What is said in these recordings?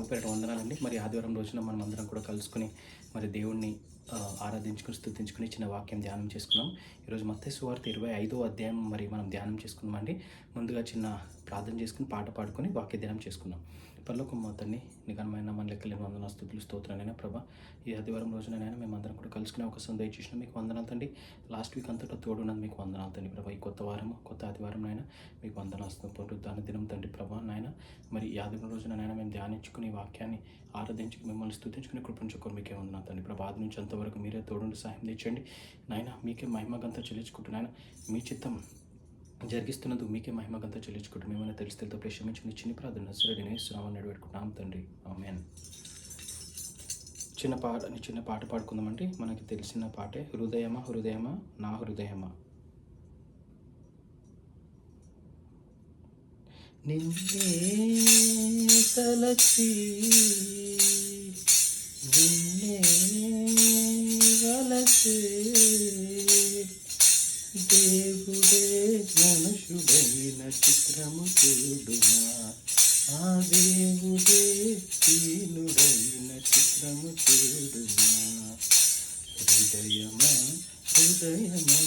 ప్రభు పేరిట వందనాలండి. మరి ఆదివారం రోజున మనం అందరం కూడా కలుసుకొని మరి దేవుణ్ణి ఆరాధించుకొని, స్తుతించుకొని చిన్న వాక్యం ధ్యానం చేసుకున్నాం. ఈరోజు మత్తయి సువార్త 25వ అధ్యాయం మరి మనం ధ్యానం చేసుకున్నామండి. ముందుగా చిన్న ప్రార్థన చేసుకుని, పాట పాడుకొని వాక్య ధ్యానం చేసుకున్నాం. పరలోకం మా తండ్రి, నీ ఘనమైన మన లెక్కలేని వందనాలు, స్తుతులు, స్తోత్రాలైనా ప్రభా. ఈ ఆదివారం రోజునైనా మేమందరం కూడా కలుసుకునే అవకాశం దయచేసిన మీకు వందనాలు తండ్రి. లాస్ట్ వీక్ అంతటా తోడున్నది మీకు వందనాలు తండ్రి ప్రభా. ఈ కొత్త వారం, కొత్త ఆదివారం నాయన మీకు వందనాలు, పునరుద్ధాన దినం తండ్రి ప్రభా నాయన. మరి ఈ ఆదివారం రోజునైనా మేము ధ్యానించుకుని వాక్యాన్ని ఆరాధించుకుని మిమ్మల్ని స్తుతించుకుని కృపించుకోరు మీకే వందనాలు తండ్రి ప్రభా. ఆది నుంచి అంతవరకు మీరే తోడుండి సహాయం తెచ్చండి నాయన. మీకే మహిమగంతా చెల్లించుకుంటున్నాయన. మీ చిత్తం జరిగిస్తున్నందుకు మీకే మహిమగంతా చెల్లించుకుంటూ మేమైనా తెలిసి తెలుతో ప్రేక్షించిన చిన్న ప్రార్థన సరే శ్రావణ పెట్టుకుంటున్నాం తండ్రి. ఆమేన్. చిన్న పాట పాడుకుందామండి. మనకి తెలిసిన పాటే, హృదయమా హృదయమా నా హృదయమా. నిన్నే తలచి నిన్నే వలసే దేవుడే మనుషుడైన చిత్రము చూడుమా. ఆ దేవుడే దీనుడైన చిత్రము చూడుమా. హృదయమా హృదయమా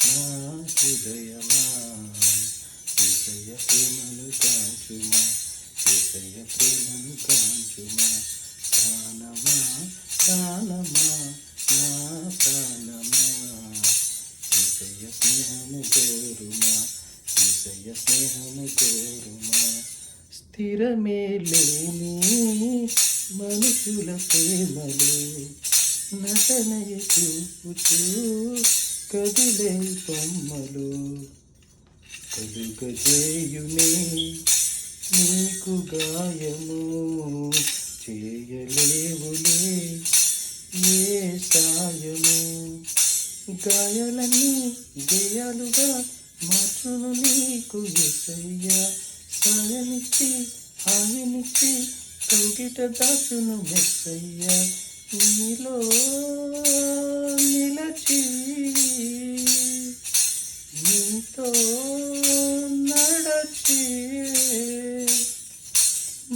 నా హృదయమా, యేసయ్య ప్రేమను కాంచుమా, యేసయ్య ప్రేమను కాంచుమా. ప్రాణమా ప్రాణమా నా ప్రాణమా, యేసయ్య స్నేహము కోరుమా, యేసయ్య స్నేహము కోరుమా. స్థిరమే లేని మనుషుల ప్రేమలు నటనయ చూపుతూ కదిలే బొమ్మలు. కలుగజేయునే నీకు గాయము, చేయలేవులే ఏ సాయము. గాయాలన్నీ గేయాలుగా మార్చును నీకు యేసయ్యా. సాయమిచ్చి హాయినిచ్చి కౌగిట దాచును మెస్సయ్యా. నీలో నిలచి నీతో నడచి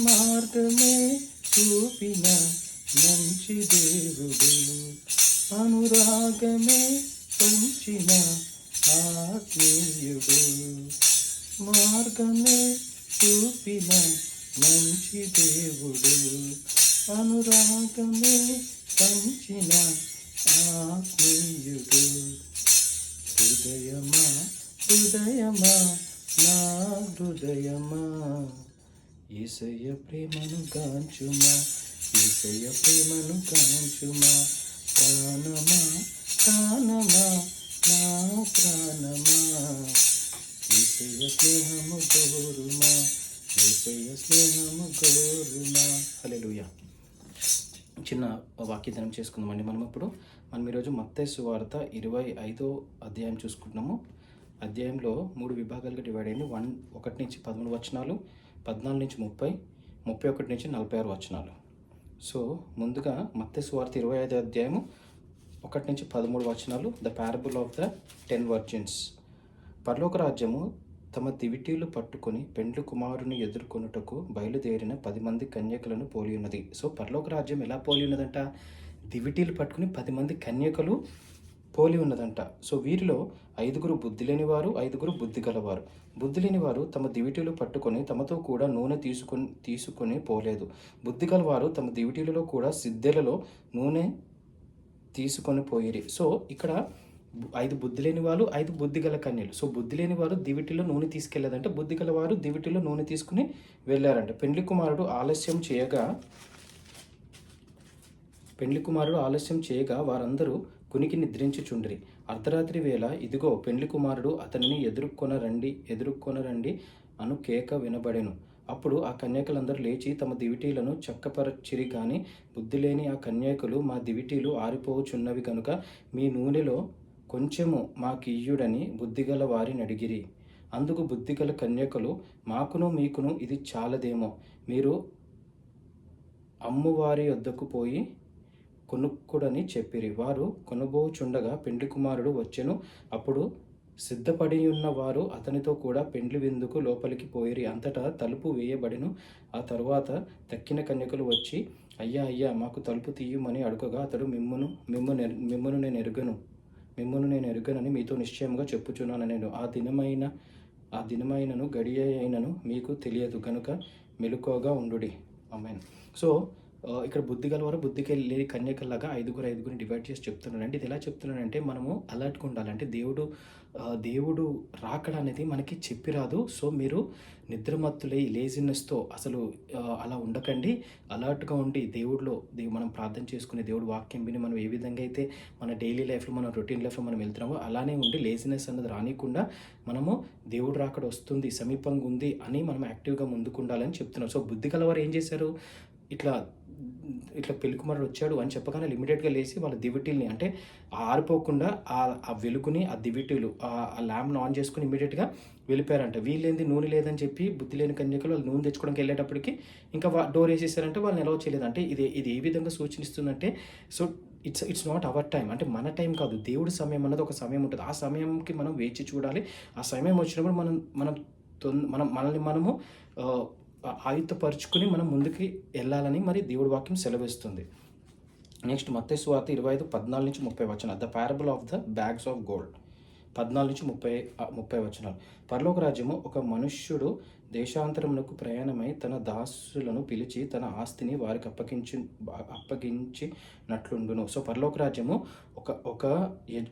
మార్గమే చూపిన మంచి దేవుడు, అనురాగమే పంచిన ఆత్మీయుడు. మార్గమే చూపిన మంచి దేవుడు, అనురాగమే పంచిన ఆత్మీయుడు. హృదయమా హృదయమా నా హృదయమా, యేసయ్య ప్రేమను గాంచుమా, యేసయ్య ప్రేమను గాంచుమా. ప్రాణమా ప్రాణమా నా ప్రాణమా, యేసయ్య స్నేహము కోరుమా, యేసయ్య స్నేహము కోరుమా. హల్లెలూయా. చిన్న వాక్యధ్యానం చేసుకుందామండి. మనం ఈరోజు మత్తయి సువార్త 25వ అధ్యాయం చూసుకుంటున్నాము. అధ్యాయంలో 3 విభాగాలుగా డివైడ్ అయింది. 1 నుంచి 13 వచనాలు, 14 నుంచి 30, 31 నుంచి 46 వచనాలు. సో ముందుగా మత్తయి సువార్త 25వ అధ్యాయము 1 నుంచి 13 వచనాలు. The parable of the 10 virgins. పరలోక రాజ్యము తమ దివిటీలు పట్టుకొని పెండ్లి కుమారుని ఎదుర్కొనుటకు బయలుదేరిన 10 మంది కన్యకలను పోలి ఉన్నది. సో పరలోక రాజ్యం ఎలా పోలి ఉన్నదంట? దివిటీలు పట్టుకుని 10 మంది కన్యకలు పోలి ఉన్నదంట. సో వీరిలో 5గురు బుద్ధి లేనివారు, 5గురు బుద్ధి గలవారు. బుద్ధి లేనివారు తమ దివిటీలు పట్టుకొని తమతో కూడా నూనె తీసుకొని పోలేదు. బుద్ధి గలవారు తమ దివిటీలలో కూడా సిద్ధెలలో నూనె తీసుకొని పోయిరి. సో ఇక్కడ 5 బుద్ధి లేని వాళ్ళు, 5 బుద్ధి గల కన్యలు. సో బుద్ధి లేని వారు దివిటిలో నూనె తీసుకెళ్ళదంటే, బుద్ధి గల వారు దివిటిలో నూనె తీసుకుని వెళ్ళారంట. పెండ్లి కుమారుడు ఆలస్యం చేయగా వారందరూ కునికి నిద్రించుచుండిరి. అర్ధరాత్రి వేళ ఇదిగో పెండ్లి కుమారుడు అతనిని ఎదుర్కొనరండి అను కేక వినబడెను. అప్పుడు ఆ కన్యకలందరూ లేచి తమ దివిటీలను చక్కపరచిరి. గాని బుద్ధి లేని ఆ కన్యకులు, మా దివిటీలు ఆరిపోవుచున్నవి కనుక మీ నూనెలో కొంచెము మాకియ్యుడని బుద్ధిగల వారిని అడిగిరి. అందుకు బుద్ధిగల కన్యకలు, మాకును మీకును ఇది చాలదేమో, మీరు అమ్మువారి వద్దకు పోయి కొనుక్కుడని చెప్పిరి. వారు కొనుబోచుండగా పెండ్లి కుమారుడు వచ్చెను. అప్పుడు సిద్ధపడి ఉన్న వారు అతనితో కూడా పెండ్లి విందుకు లోపలికి పోయిరి. అంతటా తలుపు వేయబడెను. ఆ తరువాత తక్కిన కన్యకలు వచ్చి, అయ్యా అయ్యా, మాకు తలుపు తీయుమని అడుగగా అతడు, మిమ్మును నేను ఎరుగనని మీతో నిశ్చయముగా చెప్పుచున్నాను. నేను ఆ దినమైనను గడియ అయినను మీకు తెలియదు గనుక మెలకువగా ఉండుడి. ఆమేన్. సో ఇక్కడ బుద్ధి గలవారు బుద్ధికి లేని కన్యకల్లాగా ఐదుగురిని డివైడ్ చేసి చెప్తున్నాడు. అంటే ఇది ఎలా చెప్తున్నాడంటే మనము అలర్ట్గా ఉండాలి. అంటే దేవుడు రాకడ అనేది మనకి చెప్పి రాదు. సో మీరు నిద్రమత్తులై లేజినెస్తో అసలు అలా ఉండకండి. అలర్ట్గా ఉండి మనం ప్రార్థన చేసుకుని దేవుడు వాక్యం విని మనం ఏ విధంగా అయితే మన డైలీ లైఫ్లో మన రొటీన్ లైఫ్లో మనం వెళ్తున్నామో అలానే ఉండి లేజినెస్ అన్నది రానికుండా మనము దేవుడు రాకడ వస్తుంది, సమీపంగా ఉంది అని మనం యాక్టివ్గా ముందుకు ఉండాలని చెప్తున్నాం. సో బుద్ధి కలవారు ఏం చేశారు, ఇట్లా పెళ్లికుమారుడు వచ్చాడు అని చెప్పగానే ఇమ్మీడియట్గా లేచి వాళ్ళ దివిటీల్ని, అంటే ఆరిపోకుండా ఆ వెలుగుని, ఆ దివిటీలు, ఆ ల్యాంప్ను ఆన్ చేసుకుని ఇమ్మీడియట్గా వెళ్ళిపోయారంట. వీళ్ళేంది నూనె లేదని చెప్పి బుద్ధి లేని కన్యకలు వాళ్ళు నూనె తెచ్చుకోవడానికి వెళ్ళేటప్పటికి ఇంకా డోర్ వేసేసారంటే వాళ్ళని ఎలా చేయలేదు. అంటే ఇది ఏ విధంగా సూచిస్తుందంటే, so it's not our time. అంటే మన టైం కాదు, దేవుడి సమయం అన్నది ఒక సమయం ఉంటుంది. ఆ సమయంకి మనం వేచి చూడాలి. ఆ సమయం వచ్చినప్పుడు మనల్ని మనము ఆయుత్తపరుచుకుని మనం ముందుకి వెళ్ళాలని మరి దేవుడి వాక్యం సెలవిస్తుంది. నెక్స్ట్ మత్తయి సువార్త 25:14-30 the parable of the bags of gold. 14-30 వచనాలు. పరలోక రాజ్యము ఒక మనుష్యుడు దేశాంతరమునకు ప్రయాణమై తన దాసులను పిలిచి తన ఆస్తిని వారికి అప్పగించినట్లుండును. సో పరలోక రాజ్యము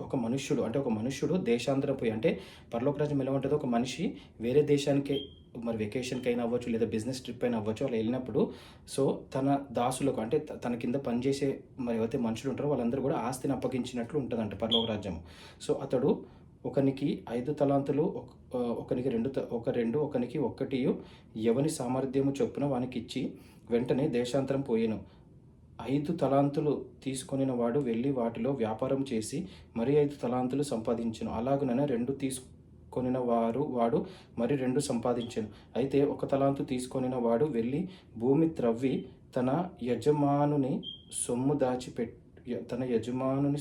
ఒక మనుష్యుడు, అంటే ఒక మనుష్యుడు దేశాంతరం పోయి, అంటే పరలోక రాజ్యం ఎలా ఉంటుందో, ఒక మనిషి వేరే దేశానికి మరి వెకేషన్కి అయినా అవ్వచ్చు, లేదా బిజినెస్ ట్రిప్ అయినా అవ్వచ్చు, అలా వెళ్ళినప్పుడు సో తన దాసులకు, అంటే తన కింద పనిచేసే మరి ఎవరైతే మనుషులు ఉంటారో వాళ్ళందరూ కూడా ఆస్తిని అప్పగించినట్లు ఉంటుందంట పరలోక రాజ్యం. సో అతడు ఒకనికి 5 తలాంతులు, ఒకనికి 2, ఒకనికి 1 ఎవని సామర్థ్యము చొప్పున వానికి ఇచ్చి వెంటనే దేశాంతరం పోయెను. 5 తలాంతులు తీసుకొనిన వాడు వెళ్ళి వాటిలో వ్యాపారం చేసి మరి 5 తలాంతులు సంపాదించెను. అలాగుననే 2 తీసుకొనిన వాడు మరి 2 సంపాదించెను. అయితే 1 తలాంతు తీసుకొనిన వాడు వెళ్ళి భూమి త్రవ్వి తన యజమానుని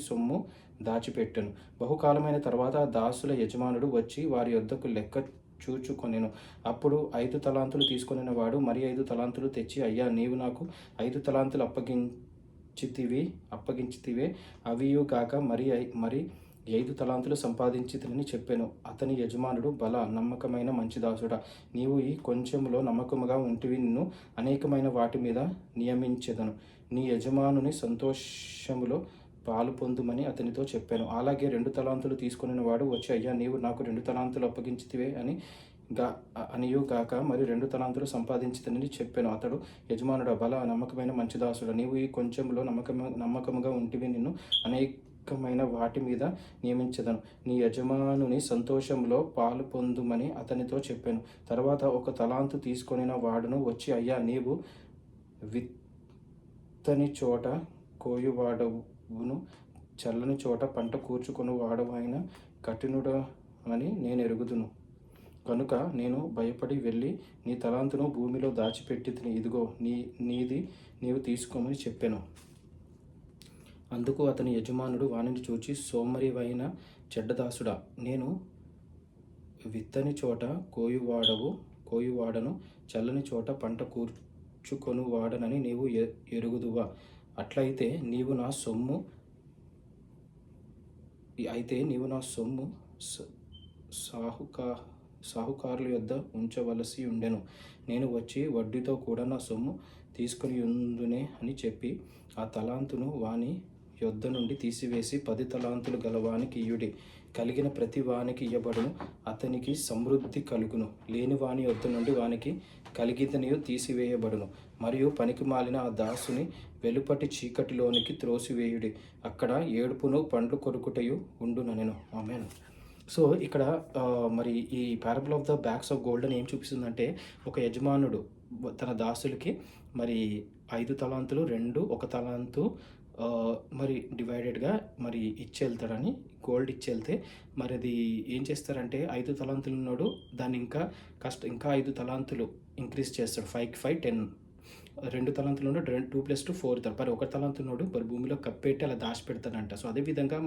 సొమ్ము దాచిపెట్టెను. బహుకాలమైన తర్వాత ఆ దాసుల యజమానుడు వచ్చి వారి యొద్దకు లెక్క చూచుకొనెను. అప్పుడు 5 తలాంతులు తీసుకొనిన వాడు మరి 5 తలాంతులు తెచ్చి, అయ్యా, నీవు నాకు 5 తలాంతులు అప్పగించితివే, అవియు కాక మరి 5 తలాంతులు సంపాదించితినని చెప్పెను. అతని యజమానుడు, బల, నమ్మకమైన మంచి దాసుడా, నీవు ఈ కొంచెములో నమ్మకముగా ఉంటివి, నిన్ను అనేకమైన వాటి మీద నియమించెదను. నీ యజమానుని సంతోషములో పాలు పొందుమని అతనితో చెప్పాను. అలాగే 2 తలాంతులు తీసుకొనిన వాడు వచ్చి, అయ్యా, నీవు నాకు 2 తలాంతులు అప్పగించితివే అనియు గాక మరి 2 తలాంతులు సంపాదించితనని చెప్పాను. అతడు, యజమానుడు, బల, నమ్మకమైన మంచి దాసుడా, నీవు ఈ కొంచెంలో నమ్మకముగా ఉంటివి, నిన్ను అనేకమైన వాటి మీద నియమించదను. నీ యజమానుని సంతోషంలో పాలు పొందుమని అతనితో చెప్పాను. తర్వాత 1 తలాంతు తీసుకొనిన వాడును వచ్చి, అయ్యా, నీవు విత్తని చోట కోయువాడవును, చల్లని చోట పంట కూర్చుకొని వాడవైన కఠినుడని నేను ఎరుగుదును. కనుక నేను భయపడి వెళ్ళి నీ తలాంతును భూమిలో దాచిపెట్టి ఇదిగో నీది, నీవు తీసుకోమని చెప్పాను. అందుకు అతని యజమానుడు వానిని చూచి, సోమరివైన చెడ్డదాసుడా, నేను విత్తని చోట కోయువాడను, చల్లని చోట పంట కూర్చుకొను వాడనని నీవు ఎరుగుదువా? అట్లయితే నీవు నా సొమ్ము సాహుకారుల యొద్ద ఉంచవలసి ఉండెను. నేను వచ్చి వడ్డీతో కూడా నా సొమ్ము తీసుకొని ఉందునే అని చెప్పి ఆ తలాంతును వాని యొద్ద నుండి తీసివేసి 10 తలాంతులు గలవానికి ఇయ్యుడి. కలిగిన ప్రతి వానికి ఇయ్యబడును, అతనికి సమృద్ధి కలుగును. లేని వాని యొద్ద నుండి వానికి కలిగినయు తీసివేయబడును. మరియు పనికి మాలిన ఆ దాసుని వెలుపటి చీకటిలోనికి త్రోసివేయుడి. అక్కడ ఏడుపును పండ్లు కొరుకుటయు ఉండుననెను. ఆమేన్. సో ఇక్కడ మరి ఈ parable of the bags of gold అని ఏం చూపిస్తుందంటే, ఒక యజమానుడు తన దాసులకి మరి 5 తలాంతులు, 1 తలాంతు మరి డివైడెడ్గా మరి ఇచ్చేళ్తాడని, గోల్డ్ ఇచ్చేళ్తే మరి అది ఏం చేస్తారంటే, 5 తలాంతులు ఉన్నాడు, దాన్ని ఇంకా 5 తలాంతులు ఇంక్రీజ్ చేస్తాడు. 5కి 5 10. 2 తలాంతులు ఉన్నాడు, 2 + 2 4. మరి 1 తలాంతు ఉన్నాడు, మరి భూమిలో కప్పెట్టి అలా దాచిపెడతాడంట. సో అదేవిధంగా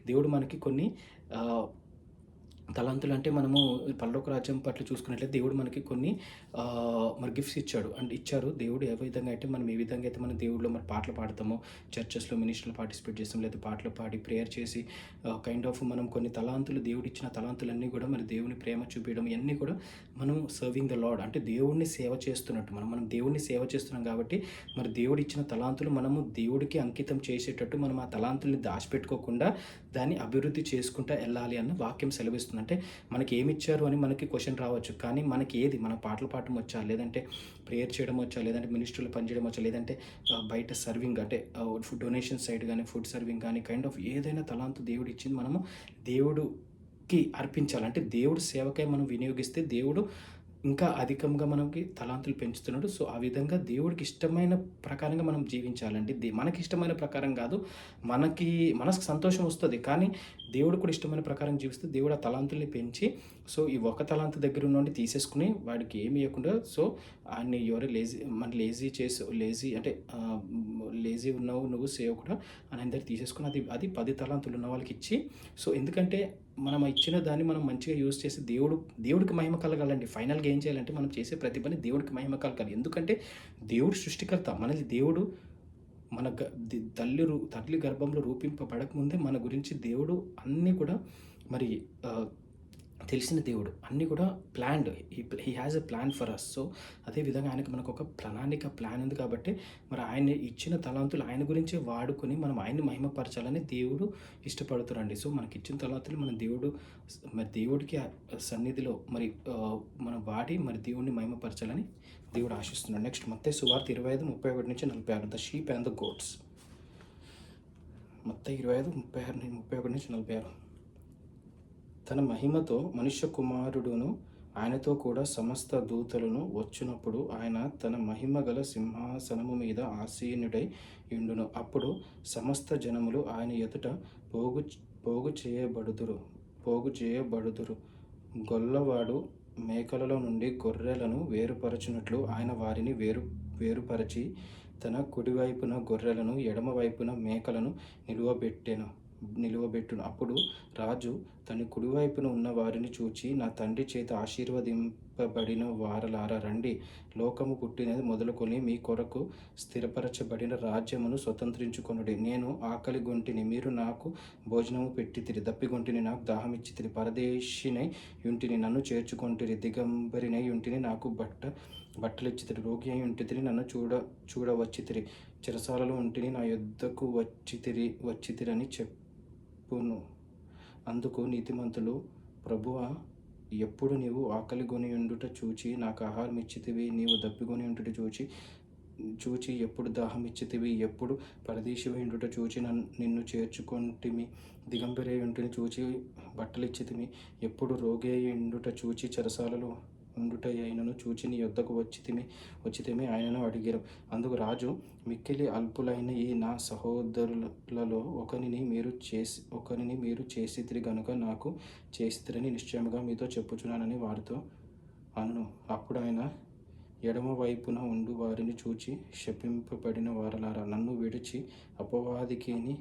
దేవుడు మనకి కొన్ని తలాంతులు అంటే మనము పరలోక రాజ్యం పట్ల చూసుకున్నట్లయితే దేవుడు మనకి కొన్ని మరి గిఫ్ట్స్ ఇచ్చాడు. అంటే ఇచ్చారు. దేవుడు ఏ విధంగా అయితే మనం ఏ విధంగా అయితే మనం దేవుడిలో మరి పాటలు పాడతామో, చర్చెస్‌లో మినిస్ట్రీలో పార్టిసిపేట్ చేస్తాం. లేదా పాటలు పాడి ప్రేయర్ చేసి కైండ్ ఆఫ్ మనం కొన్ని తలాంతులు దేవుడిచ్చిన తలాంతులన్నీ కూడా మరి దేవుని ప్రేమ చూపియడం ఇయన్నీ కూడా మనం సర్వింగ్ ద లార్డ్ అంటే దేవుడిని సేవ చేస్తున్నట్టు మనం దేవుడిని సేవ చేస్తున్నాం కాబట్టి మరి దేవుడిచ్చిన తలాంతులు మనము దేవుడికి అంకితం చేసేటట్టు మనం ఆ తలాంతుల్ని దాచిపెట్టుకోకుండా దాన్ని అభివృద్ధి చేసుకుంటా వెళ్ళాలి అన్న వాక్యం సెలవిస్తుంది. అంటే మనకి ఏమిచ్చారు అని మనకి క్వశ్చన్ రావచ్చు. కానీ మనకి ఏది మన పాటలు పాడటం వచ్చా? లేదంటే ప్రేయర్ చేయడం వచ్చా? లేదంటే మినిస్ట్రీలో పనిచేయడం వచ్చా? లేదంటే బయట సర్వింగ్ అంటే ఫుడ్ డొనేషన్ సైడ్ కానీ, ఫుడ్ సర్వింగ్ కానీ కైండ్ ఆఫ్ ఏదైనా తలాంతు దేవుడు ఇచ్చింది మనము దేవుడుకి అర్పించాలి. అంటే దేవుడు సేవకై మనం వినియోగిస్తే దేవుడు ఇంకా అధికంగా మనకి తలాంతులు పెంచుతున్నాడు. సో, ఆ విధంగా దేవుడికి ఇష్టమైన ప్రకారంగా మనం జీవించాలండి. మనకి ఇష్టమైన ప్రకారం కాదు. మనసుకు సంతోషం వస్తది. కానీ దేవుడు కూడా ఇష్టమైన ప్రకారం జీవిస్తే దేవుడు ఆ తలాంతుల్ని పెంచి సో, ఈ ఒక తలాంతు దగ్గర ఉన్నోడిని తీసేసుకొని వాడికి ఏమి ఇయ్యకుండా సో, ఆయన్ని ఎవరో లేజీ అంటే లేజీ ఉన్నావు నువ్వు సేవకుడా అని ఆయన దగ్గర తీసేసుకొని అది 10 తలాంతులు ఉన్న వాళ్ళకిచ్చి సో, ఎందుకంటే మనం ఇచ్చిన దాన్ని మనం మంచిగా యూజ్ చేసి దేవుడికి మహిమ కలగాలండి. ఫైనల్‌గా ఏం చేయాలంటే మనం చేసే ప్రతి పని దేవుడికి మహిమ కలగాలి. ఎందుకంటే దేవుడు సృష్టికర్త. మనల్ని దేవుడు మన గ ది తల్లి గర్భంలో రూపింపబడకముందే మన గురించి దేవుడు అన్నీ కూడా మరి తెలిసిన దేవుడు. అన్నీ కూడా planned. He has a plan for us. So, అదే విధంగా ఆయనకి మనకొక ప్లాన్ ఉంది కాబట్టి మరి ఆయన ఇచ్చిన తలాంతులు ఆయన గురించే వాడుకొని మనం ఆయన్ని మహిమపరచాలని దేవుడు ఇష్టపడుతారండి. సో, మనకిచ్చిన తలాంతులు మన మరి దేవుడికి సన్నిధిలో మరి మనం వాడి మరి దేవుడిని మహిమపరచాలని దేవుడు ఆశిస్తున్నాడు. నెక్స్ట్ మత్తయి సువార్త 25:31-46 the sheep and the goats. మత్తయి 25:31-46 తన మహిమతో మనుష్య కుమారుడును ఆయనతో కూడా సమస్త దూతలను వచ్చినప్పుడు ఆయన తన మహిమ గల సింహాసనము మీద ఆసీనుడై యుండును. అప్పుడు సమస్త జనములు ఆయన ఎదుట పోగు చేయబడుదురు. గొల్లవాడు మేకలలో నుండి గొర్రెలను వేరుపరచునట్లు ఆయన వారిని వేరుపరచి తన కుడివైపున గొర్రెలను ఎడమ వైపున మేకలను నిలువబెట్టును. అప్పుడు రాజు తన కుడివైపున ఉన్న వారిని చూచి, నా తండ్రి చేత ఆశీర్వదింపబడిన వారలారా రండి, లోకము పుట్టినది మొదలుకొని మీ కొరకు స్థిరపరచబడిన రాజ్యమును స్వతంత్రించుకొనుడి. నేను ఆకలిగొంటిని, మీరు నాకు భోజనము పెట్టితిరి, దప్పిగొంటిని, నాకు దాహమిచ్చితిరి, పరదేశినై యుంటిని, నన్ను చేర్చుకొంటిరి, దిగంబరినై యుంటిని, నాకు బట్టలిచ్చితిరి, రోగి అయి ఉంటితిరి, నన్ను చూడవచ్చితిరి, చెరసాలలో ఉంటిని, నా యొద్దకు వచ్చితిరని చెప్పును. అందుకు నీతిమంతులు, ప్రభువా, ఎప్పుడు నీవు ఆకలిగొని ఉండుట చూచి నాకు ఆహారం ఇచ్చితివి, నీవు దప్పిగొని ఉండుట చూచి ఎప్పుడు దాహం ఇచ్చితివి, ఎప్పుడు పరదేశివై ఉండుట చూచి నిన్ను చేర్చుకొంటిమి, దిగంబరి ఉంటిని చూచి బట్టలు ఇచ్చితిమి, ఎప్పుడు రోగి అయి ఉండుట చూచి చెరసాలలో ఉండుట అయినను చూచి నీ యొద్దకు వచ్చితిమి ఆయనను అడిగిరు. అందుకు రాజు, మిక్కిలి అల్పులైన ఈ నా సహోదరులలో ఒకనిని మీరు చేసితిరి గనుక నాకు చేసితిరని నిశ్చయముగా మీతో చెప్పుచున్నానని వారితో అనును. అప్పుడు ఆయన, ఎడమ వైపున ఉండు వారిని చూచి, శపింపబడిన వారలారా, నన్ను విడిచి అపవాదికిని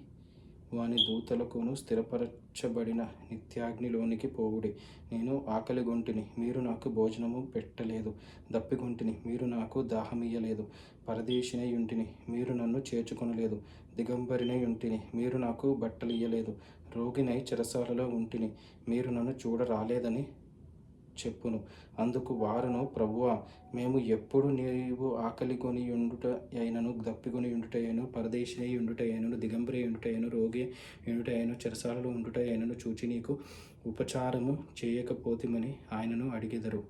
వాని దూతలకును స్థిరపరచబడిన నిత్యాగ్నిలోనికి పోవుడి. నేను ఆకలిగొంటిని, మీరు నాకు భోజనము పెట్టలేదు, దప్పిగొంటిని, మీరు నాకు దాహమియ్యలేదు, పరదేశినై యుంటిని, మీరు నన్ను చేర్చుకొనలేదు, దిగంబరినై యుంటిని, మీరు నాకు బట్టలియ్యలేదు, రోగినై చెరసాలలో ఉంటిని, మీరు నన్ను చూడరాలేదని చెప్పును. అందుకు వారును, ప్రభువా, మేము ఎప్పుడు నీవు ఆకలిగొని ఉండుట అయినను, దప్పిగొని ఉండుట అయినను, పరదేశినై ఉండుట అయినను, దిగంబరి ఉండుట అయినను, రోగి ఉండుట అయినను, చెరసాలలో ఉండుట అయినను చూచి నీకు ఉపచారము చేయకపోతిమని ఆయనను అడిగెదరు.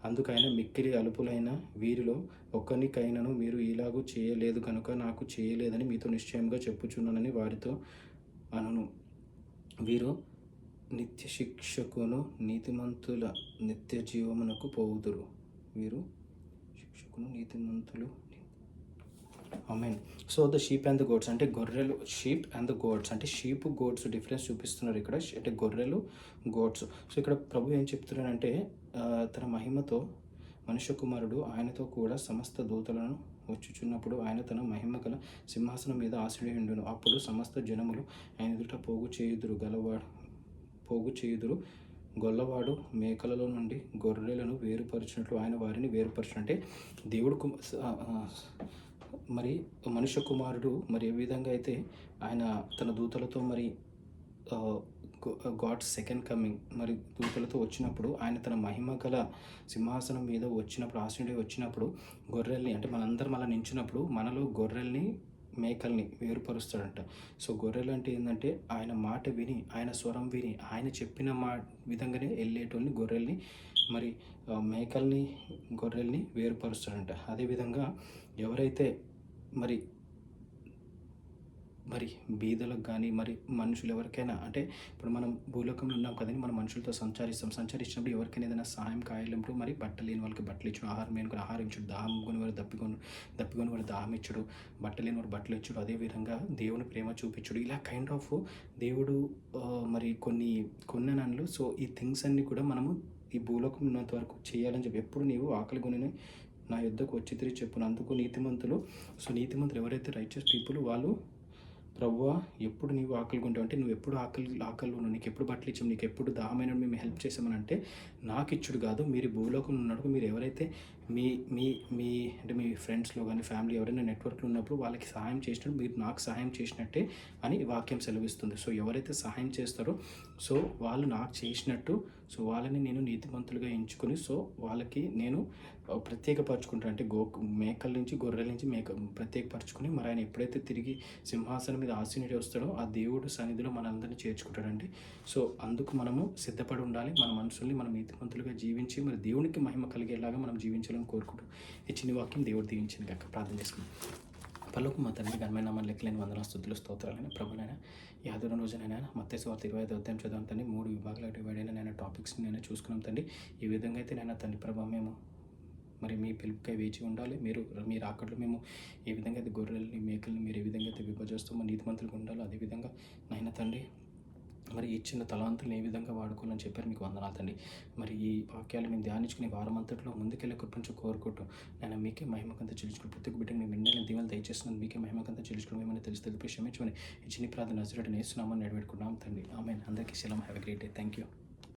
అందుకైన మిక్కిలి అల్పులైన వీరిలో ఒక్కనికైనను మీరు ఇలాగూ చేయలేదు కనుక నాకు చేయలేదని మీతో నిశ్చయంగా చెప్పుచున్నానని వారితో అనును. వీరు నిత్య శిక్షకును, నీతిమంతుల నిత్య జీవమునకు పోవుదురు. వీరు శిక్షకును, నీతిమంతులు. ఆమేన్. So the sheep and the goats అంటే గొర్రెలు, షీప్ అండ్ ద గోట్స్ అంటే షీప్ గోట్స్ డిఫరెన్స్ చూపిస్తున్నారు ఇక్కడ. అంటే గొర్రెలు, గోట్స్. సో ఇక్కడ ప్రభు ఏం చెప్తున్నారంటే తన మహిమతో మనుష్య కుమారుడు ఆయనతో కూడా సమస్త దూతలను వచ్చుచున్నప్పుడు ఆయన తన మహిమ గల సింహాసనం మీద ఆసీనుడై ఉండును. అప్పుడు సమస్త జనములు ఆయన ఎదుట పోగు చేయుదురు గొల్లవాడు మేకలలో నుండి గొర్రెలను వేరుపరిచినట్లు ఆయన వారిని వేరుపరచు అంటే దేవుడు మరి మనుష్య కుమారుడు మరి ఏ విధంగా అయితే ఆయన తన దూతలతో మరి గాడ్ సెకండ్ కమింగ్ మరి దూతలతో వచ్చినప్పుడు ఆయన తన మహిమ గల సింహాసనం మీద వచ్చినప్పుడు ఆశీనుడి వచ్చినప్పుడు గొర్రెల్ని అంటే మనందరం అలా నించున్నప్పుడు మనలో గొర్రెల్ని మేకల్ని వేరుపరుస్తాడంట. సో గొర్రెలు అంటే ఏంటంటే ఆయన మాట విని ఆయన స్వరం విని ఆయన చెప్పిన విధంగానే వెళ్ళేటోళ్ళని గొర్రెల్ని మరి మేకల్ని గొర్రెల్ని వేరుపరుస్తాడంట. అదేవిధంగా ఎవరైతే మరి మరి బీదలకు కానీ మరి మనుషులు ఎవరికైనా అంటే ఇప్పుడు మనం భూలోకంలో ఉన్నాం కదండి, మనం మనుషులతో సంచరించినప్పుడు ఎవరికైనా ఏదైనా సహాయం కాయాలంటూ మరి బట్టలు లేని వాళ్ళకి బట్టలు ఇచ్చుడు, ఆహారం లేని వాళ్ళకి ఆహారం ఇచ్చుడు, దాహం కొని వారు దప్పికొని వారు దాహం ఇచ్చుడు, బట్టలు లేని వారు బట్టలు ఇచ్చుడు, అదేవిధంగా దేవుని ప్రేమ చూపించుడు, ఇలా కైండ్ ఆఫ్ దేవుడు మరి కొన్ననలు. సో ఈ థింగ్స్ అన్నీ కూడా మనము ఈ భూలోకం ఉన్నంత వరకు చేయాలని చెప్పి ఎప్పుడు నీవు ఆకలి కొని నా యుద్ధకు వచ్చి తిరిగి చెప్పును. అందుకు నీతిమంతులు. సో నీతిమంతులు ఎవరైతే రైచియస్ పీపుల్ వాళ్ళు ప్రభువా ఎప్పుడు నీవు ఆకలి కొంటావు అంటే నువ్వు ఎప్పుడు ఆకలిలో ఉన్నావు, నీకు ఎప్పుడు బట్టలు ఇచ్చాము, నీకు ఎప్పుడు దాహమైన మేము హెల్ప్ చేసామని అంటే నాకు ఇచ్చుడు కాదు, మీరు భూలోకంలో ఉన్నప్పుడు మీరు ఎవరైతే మీ మీ మీ అంటే మీ ఫ్రెండ్స్లో కానీ ఫ్యామిలీ ఎవరైనా నెట్వర్క్లో ఉన్నప్పుడు వాళ్ళకి సహాయం చేసినట్టు మీరు నాకు సహాయం చేసినట్టే అని వాక్యం సెలవిస్తుంది. సో ఎవరైతే సహాయం చేస్తారో సో వాళ్ళు నాకు చేసినట్టు సో వాళ్ళని నేను నీతిమంతులుగా ఎంచుకొని సో వాళ్ళకి నేను ప్రత్యేకపరచుకుంటాను. అంటే మేకల నుంచి గొర్రెల నుంచి ప్రత్యేకపరచుకొని మరి ఆయన ఎప్పుడైతే తిరిగి సింహాసనం మీద ఆసీనుడి వస్తాడో ఆ దేవుడు సన్నిధిలో మనందరినీ చేర్చుకుంటాడండి. సో అందుకు మనము సిద్ధపడి ఉండాలి. మన మనుషుల్ని మనం నీతిమంతులుగా జీవించి మరి దేవునికి మహిమ కలిగేలాగా మనం జీవించాలని కోరుకుంటూ ఈ చిన్న వాక్యం దేవుడు దీవించింది కాక ప్రార్థన చేసుకున్నాం. పర్లోకం మా తండ్రి ఘనమైన నామమున లెక్కలేని వందనాలు స్తుతులు స్తోత్రాలైన ప్రభువైనా ఈ ఆదివారం రోజునైనా మత్తయి సువార్త 25వ అధ్యాయం చదువుతాం తండ్రి. 3 విభాగాలుగా డివైడ్ అయిన నేను టాపిక్స్ని నేను చూసుకున్నాం తండ్రి. ఈ విధంగా అయితే నేను తండ్రి ప్రభావ మేము మరి మీ పిలుపుకై వేచి ఉండాలి. మీరు అక్కడలో మేము ఏ విధంగా అయితే గొర్రెల్ని మేకల్ని మీరు ఏ విధంగా అయితే విభజిస్తూ మరి నీతిమంతులుగా ఉండాలో అదేవిధంగా నాయన తండ్రి మరి ఇచ్చిన తలాంతులను ఏ విధంగా వాడుకోవాలని చెప్పారు. మీకు వందనాలు తండ్రి. మరి ఈ వాక్యాలు మేము ధ్యానించుకుని వారం అంతట్లో ముందుకెళ్ళే కృపించు కోరుకుంటూ నేను మీకే మహిమకంత చెల్లించుకుని ప్రతి ఒక్క బిడ్డకి మేము ఎన్నైనా దీవెనలు దయచేస్తున్నాను. మీకే మహిమకంత చెల్లించుకుని మేమని తెలిసి క్షమించమని ఈ చిన్ని ప్రార్థన నజరేయుడైన యేసు నామమున వేడుకుంటున్నాం తండ్రి. ఆమేన్. అందరికీ సెలవు. Have a great day. Thank you.